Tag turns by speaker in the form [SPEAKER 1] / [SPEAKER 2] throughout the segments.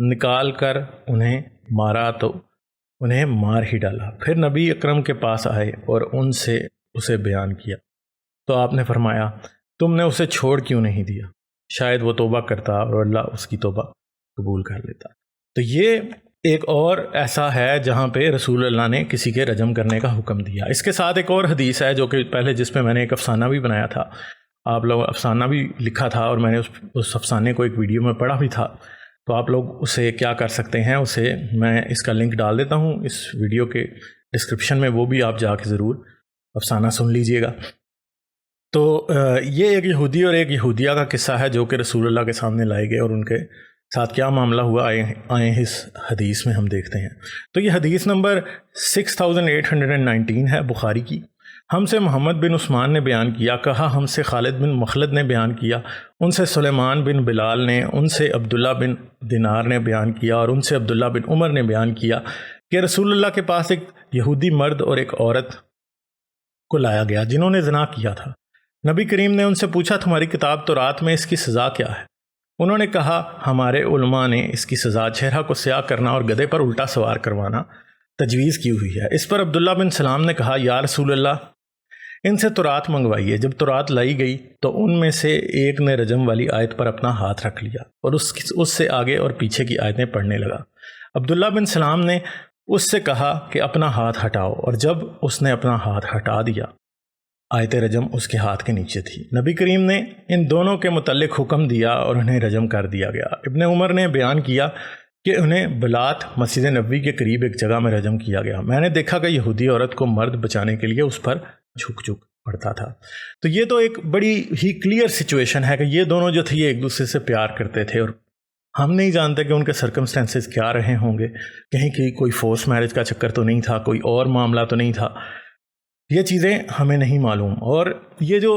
[SPEAKER 1] نکال کر انہیں مارا تو انہیں مار ہی ڈالا۔ پھر نبی اکرم کے پاس آئے اور ان سے اسے بیان کیا تو آپ نے فرمایا تم نے اسے چھوڑ کیوں نہیں دیا؟ شاید وہ توبہ کرتا اور اللہ اس کی توبہ قبول کر لیتا۔ تو یہ ایک اور ایسا ہے جہاں پہ رسول اللہ نے کسی کے رجم کرنے کا حکم دیا۔ اس کے ساتھ ایک اور حدیث ہے جو کہ پہلے جس پہ میں نے ایک افسانہ بھی بنایا تھا، آپ لوگ افسانہ بھی لکھا تھا اور میں نے اس افسانے کو ایک ویڈیو میں پڑھا بھی تھا، تو آپ لوگ اسے کیا کر سکتے ہیں، اسے میں اس کا لنک ڈال دیتا ہوں اس ویڈیو کے ڈسکرپشن میں، وہ بھی آپ جا کے ضرور افسانہ سن لیجئے گا۔ تو یہ ایک یہودی اور ایک یہودیہ کا قصہ ہے جو کہ رسول اللہ کے سامنے لائے گئے اور ان کے ساتھ کیا معاملہ ہوا آئے اس حدیث میں ہم دیکھتے ہیں۔ تو یہ حدیث نمبر 6819 ہے بخاری کی۔ ہم سے محمد بن عثمان نے بیان کیا، کہا ہم سے خالد بن مخلد نے بیان کیا، ان سے سلیمان بن بلال نے، ان سے عبداللہ بن دینار نے بیان کیا اور ان سے عبداللہ بن عمر نے بیان کیا کہ رسول اللہ کے پاس ایک یہودی مرد اور ایک عورت کو لایا گیا جنہوں نے زنا کیا تھا۔ نبی کریم نے ان سے پوچھا تمہاری کتاب تورات میں اس کی سزا کیا ہے؟ انہوں نے کہا ہمارے علماء نے اس کی سزا چہرہ کو سیاہ کرنا اور گدھے پر الٹا سوار کروانا تجویز کی ہوئی ہے۔ اس پر عبداللہ بن سلام نے کہا یا رسول اللہ ان سے تورات منگوائیے۔ جب تورات لائی گئی تو ان میں سے ایک نے رجم والی آیت پر اپنا ہاتھ رکھ لیا اور اس سے آگے اور پیچھے کی آیتیں پڑھنے لگا۔ عبداللہ بن سلام نے اس سے کہا کہ اپنا ہاتھ ہٹاؤ، اور جب اس نے اپنا ہاتھ ہٹا دیا آیت رجم اس کے ہاتھ کے نیچے تھی۔ نبی کریم نے ان دونوں کے متعلق حکم دیا اور انہیں رجم کر دیا گیا۔ ابن عمر نے بیان کیا کہ انہیں بلات مسجد نبوی کے قریب ایک جگہ میں رجم کیا گیا۔ میں نے دیکھا کہ یہودی عورت کو مرد بچانے کے لیے اس پر جھک پڑتا تھا۔ تو یہ تو ایک بڑی ہی کلیئر سچویشن ہے کہ یہ دونوں جو تھے یہ ایک دوسرے سے پیار کرتے تھے، اور ہم نہیں جانتے کہ ان کے سرکمسٹینسز کیا رہے ہوں گے، کہیں کہ کوئی فورس میرج کا چکر تو نہیں تھا، کوئی اور معاملہ تو نہیں تھا، یہ چیزیں ہمیں نہیں معلوم۔ اور یہ جو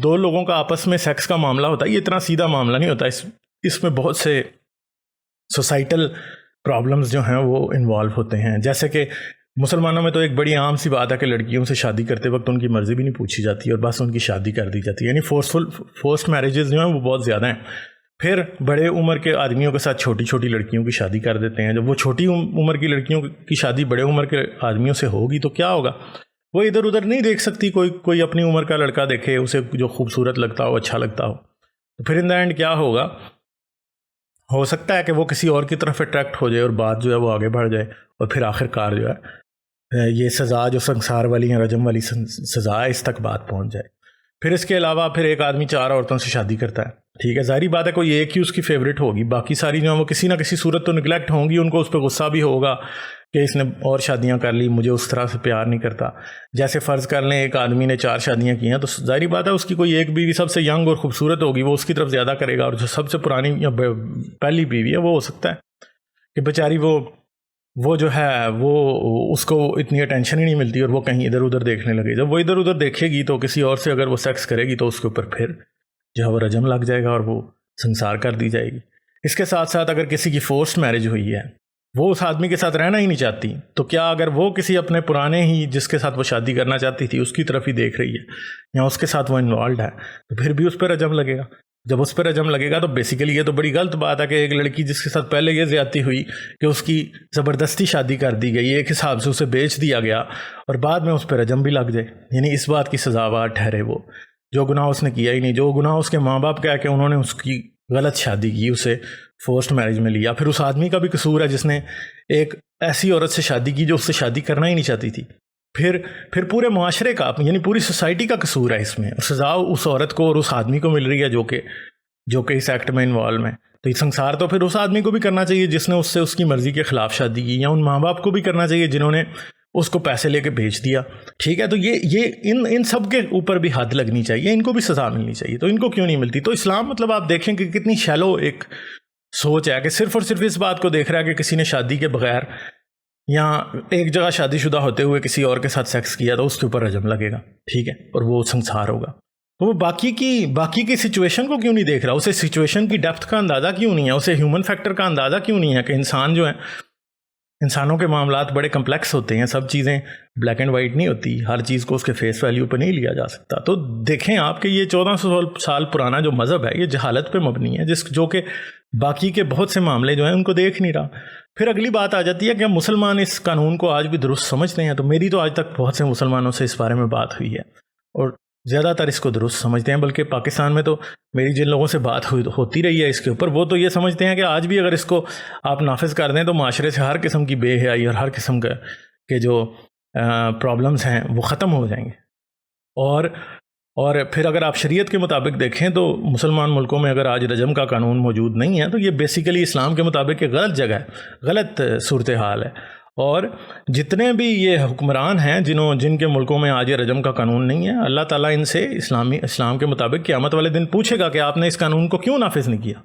[SPEAKER 1] دو لوگوں کا آپس میں سیکس کا معاملہ ہوتا ہے یہ اتنا سیدھا معاملہ نہیں ہوتا، اس میں بہت سے سوسائٹل پرابلمز جو ہیں وہ انوالو ہوتے ہیں۔ جیسے کہ مسلمانوں میں تو ایک بڑی عام سی بات ہے کہ لڑکیوں سے شادی کرتے وقت ان کی مرضی بھی نہیں پوچھی جاتی اور بس ان کی شادی کر دی جاتی ہے، یعنی فورسڈ میرجز جو ہیں وہ بہت زیادہ ہیں۔ پھر بڑے عمر کے آدمیوں کے ساتھ چھوٹی چھوٹی لڑکیوں کی شادی کر دیتے ہیں۔ جب وہ چھوٹی عمر کی لڑکیوں کی شادی بڑے عمر کے آدمیوں سے ہوگی تو کیا ہوگا؟ وہ ادھر ادھر نہیں دیکھ سکتی، کوئی اپنی عمر کا لڑکا دیکھے اسے جو خوبصورت لگتا ہو، اچھا لگتا ہو، تو پھر ان دا اینڈ کیا ہوگا؟ ہو سکتا ہے کہ وہ کسی اور کی طرف اٹریکٹ ہو جائے اور بات جو ہے وہ آگے بڑھ جائے اور پھر آخر کار جو ہے یہ سزا جو سنسار والی یا رجم والی سزا ہے اس تک بات پہنچ جائے۔ پھر اس کے علاوہ پھر ایک آدمی 4 عورتوں سے شادی کرتا ہے، ٹھیک ہے، ظاہری بات ہے کوئی ایک ہی اس کی فیوریٹ ہوگی، باقی ساری جو ہیں وہ کسی نہ کسی صورت تو نگلیکٹ ہوں گی، ان کو اس پہ غصہ بھی ہوگا کہ اس نے اور شادیاں کر لی، مجھے اس طرح سے پیار نہیں کرتا۔ جیسے فرض کر لیں ایک آدمی نے 4 شادیاں کی ہیں تو ظاہری بات ہے اس کی کوئی ایک بیوی سب سے ینگ اور خوبصورت ہوگی، وہ اس کی طرف زیادہ کرے گا، اور جو سب سے پرانی یا پہلی بیوی ہے وہ ہو سکتا ہے کہ بیچاری وہ جو ہے وہ اس کو اتنی اٹینشن ہی نہیں ملتی اور وہ کہیں ادھر ادھر دیکھنے لگے۔ جب وہ ادھر ادھر دیکھے گی تو کسی اور سے اگر وہ سیکس کرے گی تو اس کے اوپر پھر جو ہے وہ رجم لگ جائے گا اور وہ سنسار کر دی جائے گی۔ اس کے ساتھ ساتھ اگر کسی کی فورسڈ میرج ہوئی ہے، وہ اس آدمی کے ساتھ رہنا ہی نہیں چاہتی، تو کیا اگر وہ کسی اپنے پرانے ہی جس کے ساتھ وہ شادی کرنا چاہتی تھی اس کی طرف ہی دیکھ رہی ہے یا اس کے ساتھ وہ انوالوڈ ہے تو پھر بھی اس پہ رجم لگے گا؟ جب اس پہ رجم لگے گا تو بیسیکلی یہ تو بڑی غلط بات ہے کہ ایک لڑکی جس کے ساتھ پہلے یہ زیادتی ہوئی کہ اس کی زبردستی شادی کر دی گئی، ایک حساب سے اسے بیچ دیا گیا اور بعد میں اس پہ رجم بھی لگ جائے، یعنی اس بات کی سزاوار ٹھہرے وہ جو گناہ اس نے کیا ہی نہیں، جو گناہ اس کے ماں باپ کا ہے کہ انہوں نے اس کی غلط شادی کی، اسے فورسڈ میرج میں لیا۔ پھر اس آدمی کا بھی قصور ہے جس نے ایک ایسی عورت سے شادی کی جو اس سے شادی کرنا ہی نہیں چاہتی تھی، پھر پورے معاشرے کا یعنی پوری سوسائٹی کا قصور ہے اس میں، اور سزا اس عورت کو اور اس آدمی کو مل رہی ہے جو کہ اس ایکٹ میں انوالو ہے۔ تو یہ سنسار تو پھر اس آدمی کو بھی کرنا چاہیے جس نے اس سے اس کی مرضی کے خلاف شادی کی، یا ان ماں باپ کو بھی کرنا چاہیے جنہوں نے اس کو پیسے لے کے بھیج دیا، ٹھیک ہے۔ تو یہ ان سب کے اوپر بھی حد لگنی چاہیے، ان کو بھی سزا ملنی چاہیے، تو ان کو کیوں نہیں ملتی؟ تو اسلام مطلب آپ دیکھیں کہ کتنی شیلو ایک سوچ ہے کہ صرف اور صرف اس بات کو دیکھ رہا ہے کہ کسی نے شادی کے بغیر یا ایک جگہ شادی شدہ ہوتے ہوئے کسی اور کے ساتھ سیکس کیا تو اس کے اوپر رجم لگے گا، ٹھیک ہے، اور وہ سنسار ہوگا۔ تو وہ باقی کی سچویشن کو کیوں نہیں دیکھ رہا؟ اسے سچویشن کی ڈیپتھ کا اندازہ کیوں نہیں ہے؟ اسے ہیومن فیکٹر کا اندازہ کیوں نہیں ہے کہ انسان جو ہیں، انسانوں کے معاملات بڑے کمپلیکس ہوتے ہیں، سب چیزیں بلیک اینڈ وائٹ نہیں ہوتی، ہر چیز کو اس کے فیس ویلیو پہ نہیں لیا جا سکتا۔ تو دیکھیں آپ کہ یہ 1400 سال پرانا جو مذہب ہے یہ جہالت پہ مبنی ہے، جو کہ باقی کے بہت سے معاملے جو ہیں ان کو دیکھ نہیں رہا۔ پھر اگلی بات آ جاتی ہے کہ مسلمان اس قانون کو آج بھی درست سمجھتے ہیں، تو میری تو آج تک بہت سے مسلمانوں سے اس بارے میں بات ہوئی ہے اور زیادہ تر اس کو درست سمجھتے ہیں، بلکہ پاکستان میں تو میری جن لوگوں سے بات ہوتی رہی ہے اس کے اوپر، وہ تو یہ سمجھتے ہیں کہ آج بھی اگر اس کو آپ نافذ کر دیں تو معاشرے سے ہر قسم کی بے حیائی اور ہر قسم کے جو پرابلمز ہیں وہ ختم ہو جائیں گے۔ اور پھر اگر آپ شریعت کے مطابق دیکھیں تو مسلمان ملکوں میں اگر آج رجم کا قانون موجود نہیں ہے تو یہ بیسیکلی اسلام کے مطابق ایک غلط جگہ ہے، غلط صورتحال ہے۔ اور جتنے بھی یہ حکمران ہیں جن کے ملکوں میں آج یہ رجم کا قانون نہیں ہے، اللہ تعالیٰ ان سے اسلام کے مطابق قیامت والے دن پوچھے گا کہ آپ نے اس قانون کو کیوں نافذ نہیں کیا۔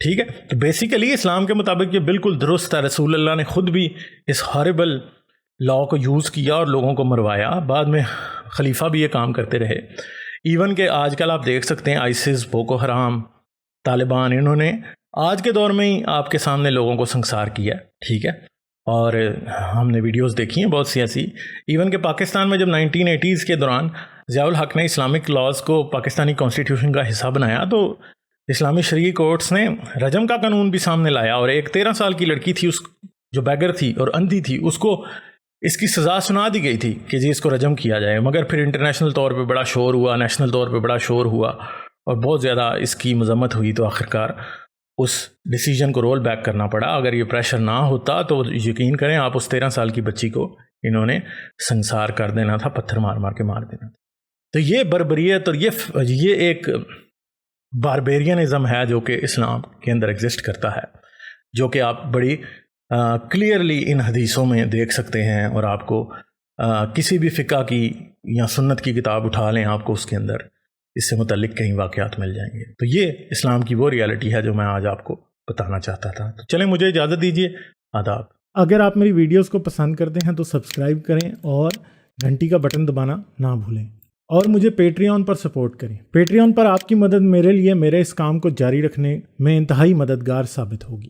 [SPEAKER 1] ٹھیک ہے، تو بیسیکلی اسلام کے مطابق یہ بالکل درست ہے۔ رسول اللہ نے خود بھی اس ہاربل لا کو یوز کیا اور لوگوں کو مروایا، بعد میں خلیفہ بھی یہ کام کرتے رہے۔ ایون کہ آج کل آپ دیکھ سکتے ہیں آئسس، بوکو حرام، طالبان، انہوں نے آج کے دور میں ہی آپ کے سامنے لوگوں کو سنسار کیا، ٹھیک ہے، اور ہم نے ویڈیوز دیکھی ہیں بہت سی ایسی۔ ایون کہ پاکستان میں جب 1980s کے دوران ضیاء الحق نے اسلامک لاز کو پاکستانی کانسٹیٹیوشن کا حصہ بنایا تو اسلامی شرعی کورٹس نے رجم کا قانون بھی سامنے لایا، اور ایک 13 سال کی لڑکی تھی، اس جو بیگر تھی اور اندھی تھی، اس کو اس کی سزا سنا دی گئی تھی کہ جی اس کو رجم کیا جائے، مگر پھر انٹرنیشنل طور پہ بڑا شور ہوا، نیشنل طور پہ بڑا شور ہوا اور بہت زیادہ اس کی مذمت ہوئی، تو آخرکار اس ڈیسیجن کو رول بیک کرنا پڑا۔ اگر یہ پریشر نہ ہوتا تو یقین کریں آپ اس 13 سال کی بچی کو انہوں نے سنسار کر دینا تھا، پتھر مار مار کے مار دینا تھا۔ تو یہ بربریت اور یہ ایک باربیرینزم ہے جو کہ اسلام کے اندر ایگزسٹ کرتا ہے، جو کہ آپ بڑی کلیئرلی ان حدیثوں میں دیکھ سکتے ہیں، اور آپ کو کسی بھی فقہ کی یا سنت کی کتاب اٹھا لیں، آپ کو اس کے اندر اس سے متعلق کئی واقعات مل جائیں گے۔ تو یہ اسلام کی وہ ریالٹی ہے جو میں آج آپ کو بتانا چاہتا تھا۔ تو چلیں مجھے اجازت دیجیے، آداب۔
[SPEAKER 2] اگر آپ میری ویڈیوز کو پسند کرتے ہیں تو سبسکرائب کریں اور گھنٹی کا بٹن دبانا نہ بھولیں، اور مجھے پیٹریون پر سپورٹ کریں۔ پیٹریون پر آپ کی مدد میرے لیے میرے اس کام کو جاری رکھنے میں انتہائی مددگار ثابت ہوگی۔